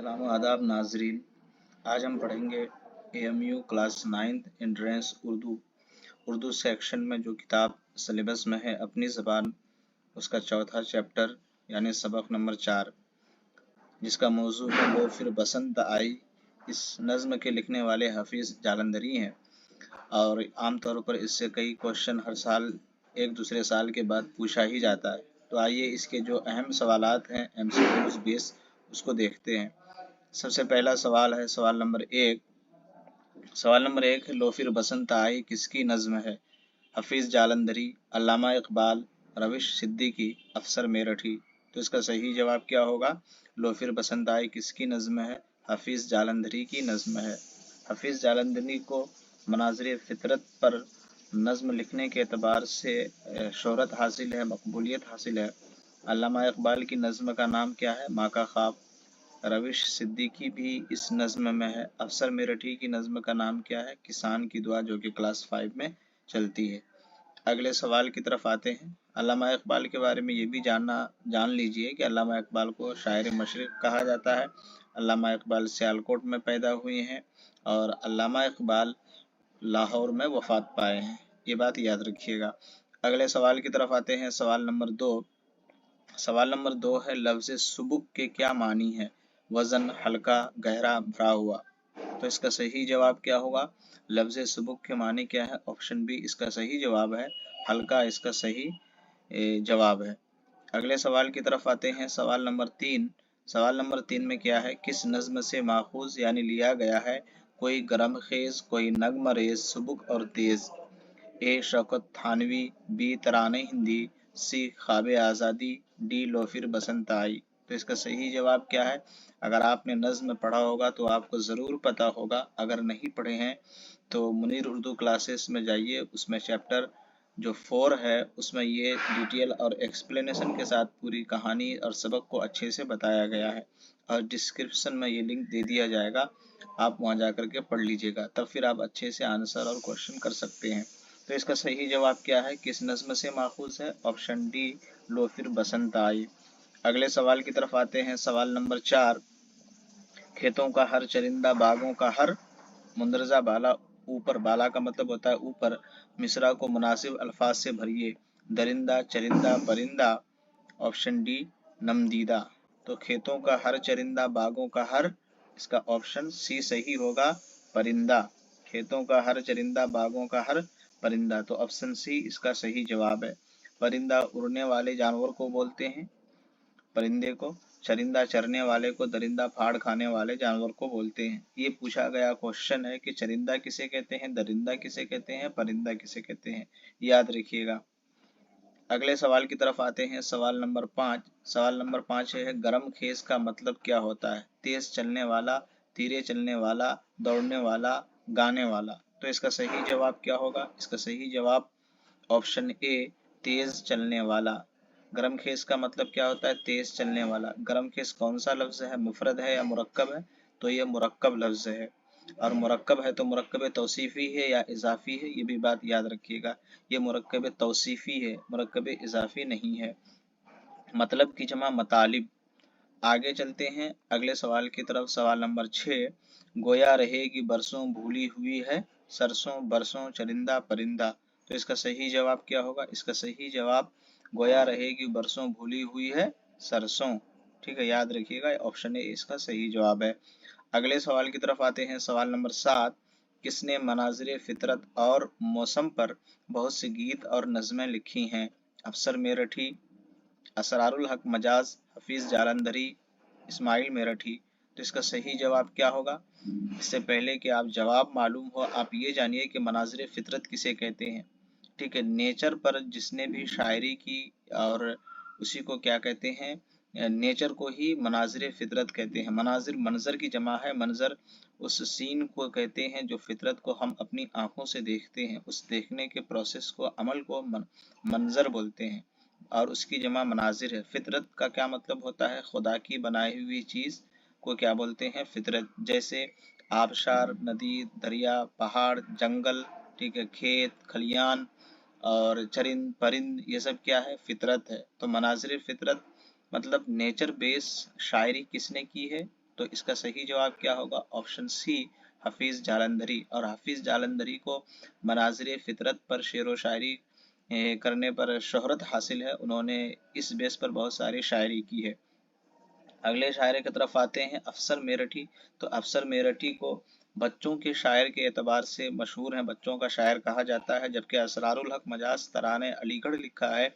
सलाम आदाब नाजरीन। आज हम पढ़ेंगे AMU class 9th entrance Urdu section में जो किताब सिलेबस में है अपनी ज़बान, उसका चौथा चैप्टर यानी सबक नंबर 4, जिसका मौजू है लो फिर बसंत आई। इस नज़्म के लिखने वाले हफीज़ जालंधरी हैं और आमतौर पर इससे कई क्वेश्चन हर साल एक दूसरे साल के बाद पूछा ही जाता है। तो आइए इसके जो अहम सवालात हैं MCQs बेस उसको देखते हैं। सबसे पहला सवाल है सवाल नंबर 1। सवाल नंबर 1 है लो फिर बसंत आई किसकी नज़्म है? हफीज़ जालंधरी, अल्लामा इकबाल, रविश सिद्दीकी, अफसर मेरठी। तो इसका सही जवाब क्या होगा? लो फिर बसंत आई किसकी नज़्म है? हफीज़ जालंधरी की नज़्म है। हफीज़ जालंधरी को मनाज़िर फितरत पर नज़्म लिखने के एतबार से शोहरत हासिल है, मकबूलियत हासिल है। अल्लामा इकबाल की नज़्म का नाम क्या है? माँ का ख्वाब। रविश सिद्दीकी भी इस नज़्म में है। अफसर मेरठी की नज़्म का नाम क्या है? किसान की दुआ, जो कि क्लास 5 में चलती है। अगले सवाल की तरफ आते हैं। अल्लामा इकबाल के बारे में ये भी जान लीजिए कि अल्लामा इकबाल को शायर मशरिक़ कहा जाता है। अल्लामा इकबाल सियालकोट में पैदा हुए हैं और अल्लामा इकबाल लाहौर में वफात पाए हैं। ये बात याद रखिएगा। अगले सवाल की तरफ आते हैं। सवाल नंबर 2। सवाल नंबर 2 है लफ्ज़ सुबुक के क्या मानी है? वज़न, हल्का, गहरा, भरा हुआ। तो इसका सही जवाब क्या होगा? लफ्ज़ सुबुक के मानी क्या है? ऑप्शन बी इसका सही जवाब है। हल्का इसका सही जवाब है। अगले सवाल की तरफ आते हैं। सवाल नंबर 3। सवाल नंबर 3 में क्या है? किस नज़्म से माखूज़ यानी लिया गया है? कोई गरम खेज, कोई नगमा रेज, सुबुक और तेज। ए शौकत थानवी, बी तराने हिंदी, सी ख्वाब आज़ादी, डी लो फिर बसंत आई। तो इसका सही जवाब क्या है? अगर आपने नज़्म पढ़ा होगा तो आपको ज़रूर पता होगा। अगर नहीं पढ़े हैं तो मुनीर उर्दू क्लासेस में जाइए, उसमें चैप्टर जो 4 है उसमें ये डिटेल और एक्सप्लेनेशन के साथ पूरी कहानी और सबक को अच्छे से बताया गया है और डिस्क्रिप्शन में ये लिंक दे दिया जाएगा। आप वहाँ जा कर के पढ़ लीजिएगा, तब फिर आप अच्छे से आंसर और क्वेश्चन कर सकते हैं। तो इसका सही जवाब क्या है? किस नज़्म से माखूज़ है? ऑप्शन डी लो फिर बसंत आई। अगले सवाल की तरफ आते हैं। सवाल नंबर 4। खेतों का हर चरिंदा, बागों का हर मुंदरजा बाला ऊपर, बाला का मतलब होता है ऊपर, मिसरा को मुनासिब अल्फाज से भरिए। दरिंदा, चरिंदा, परिंदा। ऑप्शन डी नमदीदा। तो खेतों का हर चरिंदा, बागों का हर, इसका ऑप्शन सी सही होगा, परिंदा। खेतों का हर चरिंदा, बागों का हर परिंदा। तो ऑप्शन सी इसका सही जवाब है। परिंदा उड़ने वाले जानवर को बोलते हैं, परिंदे को। चरिंदा चरने वाले को, दरिंदा फाड़ खाने वाले जानवर को बोलते हैं। ये पूछा गया क्वेश्चन है कि चरिंदा किसे कहते हैं, दरिंदा किसे कहते हैं, परिंदा किसे कहते हैं, याद रखिएगा। अगले सवाल की तरफ आते हैं। सवाल नंबर 5। सवाल नंबर 5 है गरम खेस का मतलब क्या होता है? तेज चलने वाला, धीरे चलने वाला, दौड़ने वाला, गाने वाला। तो इसका सही जवाब क्या होगा? इसका सही जवाब ऑप्शन ए तेज चलने वाला। गरम खेस का मतलब क्या होता है? तेज चलने वाला। गरम खेस कौन सा लफ्ज है? मुफरद है या मुरक्कब है? तो यह मुरक्कब लफ्ज है और मुरक्कब है तो मुरक्कब तौसीफी है या इजाफी है, ये भी बात याद रखिएगा। ये मुरक्कब तौसीफी है, मुरक्कब इजाफी नहीं है। मतलब की जमा मतालिब। आगे चलते हैं अगले सवाल की तरफ। सवाल नंबर 6। गोया रहेगी बरसों भूली हुई है सरसों, बरसों, चरिंदा, परिंदा। तो इसका सही जवाब क्या होगा? इसका सही जवाब गोया रहेगी बरसों भूली हुई है सरसों। ठीक है, याद रखिएगा, ऑप्शन ए इसका सही जवाब है। अगले सवाल की तरफ आते हैं। सवाल नंबर 7। किसने मनाज़िर फितरत और मौसम पर बहुत सी गीत और नज़में लिखी हैं? अफसर मेरठी, असरारुल हक मजाज, हफीज़ जालंधरी, इस्माइल मेरठी। तो इसका सही जवाब क्या होगा? इससे पहले कि आप जवाब मालूम हो, आप ये जानिए कि मनाज़िर फितरत किसे कहते हैं। ठीक है, नेचर पर जिसने भी शायरी की और उसी को क्या कहते हैं? नेचर को ही मनाज़िर फितरत कहते हैं। मनाज़िर मंजर की जमा है, मंजर उस सीन को कहते हैं जो फितरत को हम अपनी आंखों से देखते हैं, उस देखने के प्रोसेस को, अमल को मंजर बोलते हैं और उसकी जमा मनाज़िर है। फितरत का क्या मतलब होता है? खुदा की बनाई हुई चीज़ को क्या बोलते हैं? फितरत। जैसे आबशार, नदी, दरिया, पहाड़, जंगल, ठीक है, खेत खलियान और चरिंद परिंद, ये सब क्या है? फितरत है। तो मनाज़िर फितरत मतलब नेचर बेस शायरी किसने की है? तो इसका सही जवाब क्या होगा? Option C, Hafeez Jalandhari. और हफीज जालंधरी को मनाज़िर फितरत पर शेर व शायरी करने पर शोहरत हासिल है। उन्होंने इस बेस पर बहुत सारी शायरी की है। अगले शायर की तरफ आते हैं, अफसर मेरठी। तो अफसर मेरठी को बच्चों के शायर के एतबार से मशहूर हैं, बच्चों का शायर कहा जाता है। जबकि असरारुल हक मजाज तराने अलीगढ़ लिखा है।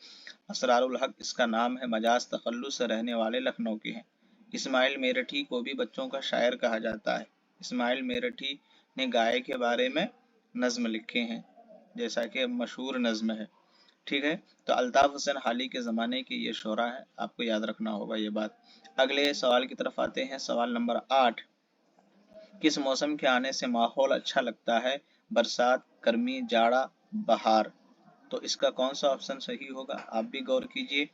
असरारुल हक इसका नाम है, मजाज तखल्लुस से रहने वाले लखनऊ के हैं। इस्माइल मेरठी को भी बच्चों का शायर कहा जाता है। इस्माइल मेरठी ने गाय के बारे में नज्म लिखे हैं, जैसा कि मशहूर नज्म है। ठीक है, तो अल्ताफ हुसैन हाली के ज़माने के ये शोरा है, आपको याद रखना होगा ये बात। अगले सवाल की तरफ आते हैं, सवाल नंबर 8। किस मौसम के आने से माहौल अच्छा लगता है? बरसात, गर्मी, जाड़ा, बहार। तो इसका कौन सा ऑप्शन सही होगा? आप भी गौर कीजिए,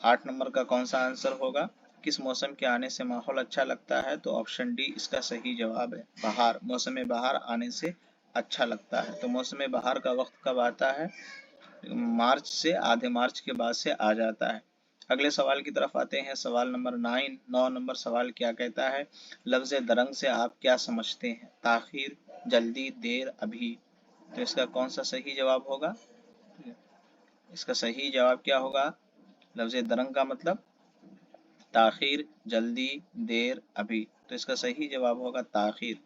8 नंबर का कौन सा आंसर होगा? किस मौसम के आने से माहौल अच्छा लगता है? तो ऑप्शन डी इसका सही जवाब है, बहार। मौसम बहार आने से अच्छा लगता है। तो मौसम बहार का वक्त कब आता है? मार्च से, आधे मार्च के बाद से आ जाता है। अगले सवाल की तरफ आते हैं, सवाल नंबर 9 नंबर सवाल क्या कहता है? लफ्ज दरंग से आप क्या समझते हैं? ताखीर, जल्दी, देर, अभी। तो इसका कौन सा सही जवाब होगा? इसका सही जवाब क्या होगा? लफ्ज दरंग का मतलब ताखीर, जल्दी, देर, अभी। तो इसका सही जवाब होगा ताखीर।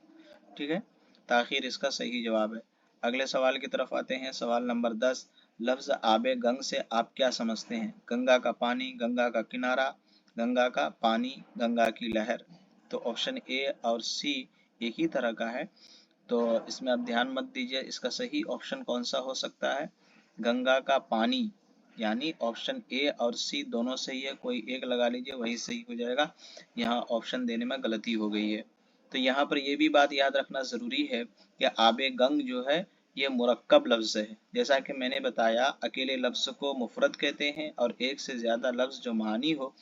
ठीक है, ताखीर इसका सही जवाब है। अगले सवाल की तरफ आते हैं, सवाल नंबर 10। लफ्ज आबे गंग से आप क्या समझते हैं? गंगा का पानी, गंगा का किनारा, गंगा का पानी, गंगा की लहर। तो ऑप्शन ए और सी एक ही तरह का है, तो इसमें आप ध्यान मत दीजिए। इसका सही ऑप्शन कौन सा हो सकता है? गंगा का पानी, यानी ऑप्शन ए और सी दोनों सही है, कोई एक लगा लीजिए वही सही हो जाएगा। यहाँ ऑप्शन देने में गलती हो गई है। तो यहाँ पर यह भी बात याद रखना जरूरी है कि आबे गंग जो है ये मुरक्कब लफ्ज है। जैसा कि मैंने बताया, अकेले लफ्ज को मुफरद कहते हैं और एक से ज्यादा लफ्ज जो मानी हो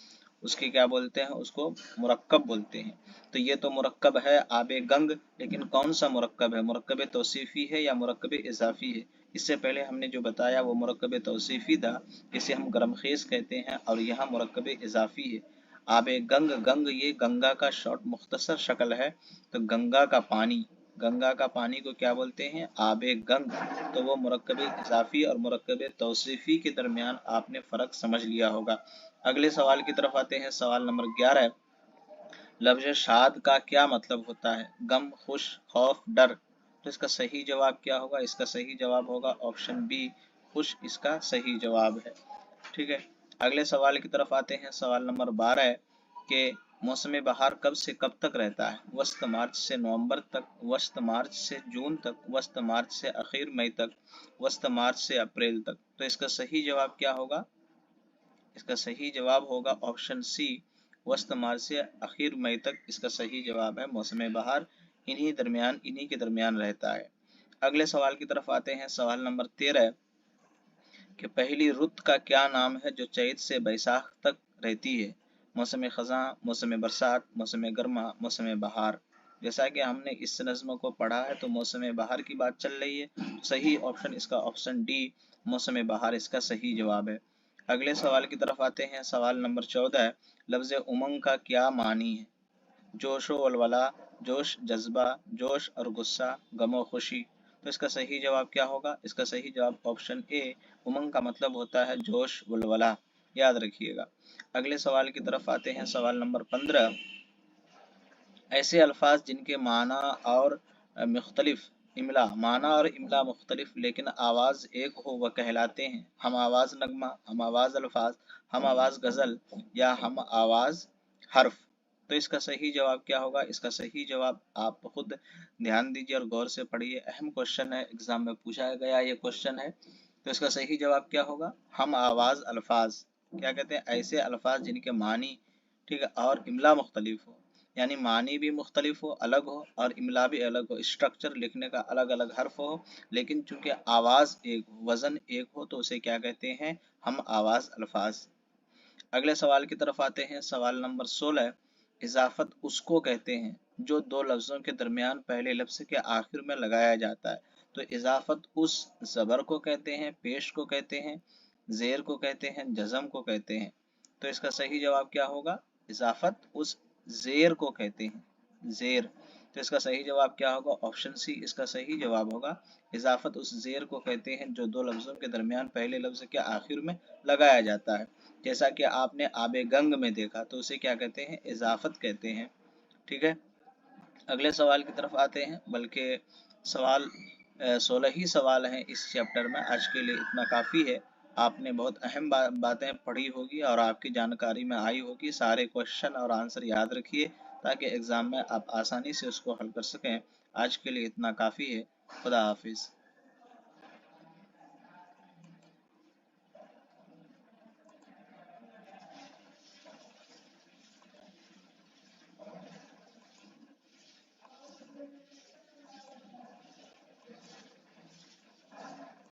उसके क्या बोलते हैं? उसको मुरक्कब बोलते हैं। तो ये तो मुरक्कब है आबे गंग, लेकिन कौन सा मुरक्कब है? मुरक्कब तौसीफी है या मुरक्कब इजाफी है? इससे पहले हमने जो बताया वो मुरक्कब तौसीफी था, जिसे हम गरमखेज कहते हैं, और यहाँ मुरक्कब इजाफी है। आबे गंग, गंग ये गंगा का शॉर्ट मुख्तसर शक्ल है। तो गंगा का पानी, गंगा का पानी को क्या बोलते हैं? आबे गंग। तो वो मुरक्कब इजाफी और मुरक्कब तौसीफी के दरमियान आपने फ़र्क समझ लिया होगा। अगले सवाल की तरफ आते हैं, सवाल नंबर 11। लफ्ज शाद का क्या मतलब होता है? गम, खुश, खौफ, डर। तो इसका सही जवाब क्या होगा? इसका सही जवाब होगा ऑप्शन बी, खुश इसका सही जवाब है। ठीक है, अगले सवाल की तरफ आते हैं, सवाल नंबर 12 के मौसम बहार कब से कब तक रहता है? वस्त मार्च से नवंबर तक, वस्त मार्च से जून तक, वस्त मार्च से आखिर मई तक, वस्त मार्च से अप्रैल तक। तो इसका सही जवाब क्या होगा? इसका सही जवाब होगा ऑप्शन सी, वस्त मार्च से आखिर मई तक इसका सही जवाब है। मौसम बहार इन्हीं के दरमियान रहता है। अगले सवाल की तरफ आते हैं, सवाल नंबर 13 कि पहली रुत का क्या नाम है जो चैत से बैसाख तक रहती है? मौसम खज़ां, मौसम बरसात, मौसम गर्मा, मौसम बहार। जैसा कि हमने इस नज़्म को पढ़ा है तो मौसम बहार की बात चल रही है। सही ऑप्शन इसका ऑप्शन डी, मौसम बहार इसका सही जवाब है। अगले सवाल की तरफ आते हैं, सवाल नंबर 14। लफ्ज उमंग का क्या मानी है? जोश व वलवला, जोश जज्बा, जोश और गुस्सा, गमो खुशी। तो इसका सही जवाब क्या होगा? इसका सही जवाब ऑप्शन ए, उमंग का मतलब होता है जोश वलवला, याद रखिएगा। अगले सवाल की तरफ आते हैं, सवाल नंबर 15। ऐसे अल्फाज जिनके माना और मुख्तलिफ इमला, माना और इमला मुख्तलिफ लेकिन आवाज़ एक हो वह कहलाते हैं? हम आवाज़ नगमा, हम आवाज़ अल्फाज, हम आवाज़ गज़ल या हम आवाज़ हर्फ। तो इसका सही जवाब क्या होगा? इसका सही जवाब आप खुद ध्यान दीजिए और गौर से पढ़िए, अहम क्वेश्चन है, एग्जाम में पूछा गया ये क्वेश्चन है। तो इसका सही जवाब क्या होगा? हम आवाज़ अल्फाज। क्या कहते हैं? ऐसे अल्फाज जिनके मानी, ठीक है, और इमला मुख्तलिफ हो, यानी मानी भी मुख्तलिफ हो, अलग हो, और इमला भी अलग हो, स्ट्रक्चर लिखने का अलग अलग हर्फ हो, लेकिन चूंकि आवाज़ एक हो, वज़न एक हो, तो उसे क्या कहते हैं? हम आवाज़ अल्फाज। अगले सवाल की तरफ आते हैं, सवाल नंबर 16। इजाफत उसको कहते हैं जो दो लफ्ज़ों के दरमियान पहले लफ्ज़ के आखिर में लगाया जाता है। तो इजाफत उस ज़बर को कहते हैं, पेश को कहते हैं, ज़ेर को कहते हैं, जज़म को कहते हैं। तो इसका सही जवाब क्या होगा? इजाफत उस जेर को कहते हैं, जेर। तो इसका सही जवाब क्या होगा? ऑप्शन सी इसका सही जवाब होगा। इजाफत उस जेर को कहते हैं जो दो लफ्जों के दरमियान पहले लफ्ज के आखिर में लगाया जाता है। जैसा कि आपने आबे गंग में देखा, तो उसे क्या कहते हैं? इजाफत कहते हैं। ठीक है, अगले सवाल की तरफ आते हैं। बल्कि सवाल 16 ही सवाल हैं इस चैप्टर में। आज के लिए इतना काफ़ी है। आपने बहुत अहम बातें पढ़ी होगी और आपकी जानकारी में आई होगी। सारे क्वेश्चन और आंसर याद रखिए ताकि एग्ज़ाम में आप आसानी से उसको हल कर सकें। आज के लिए इतना काफ़ी है। खुदा हाफिज़।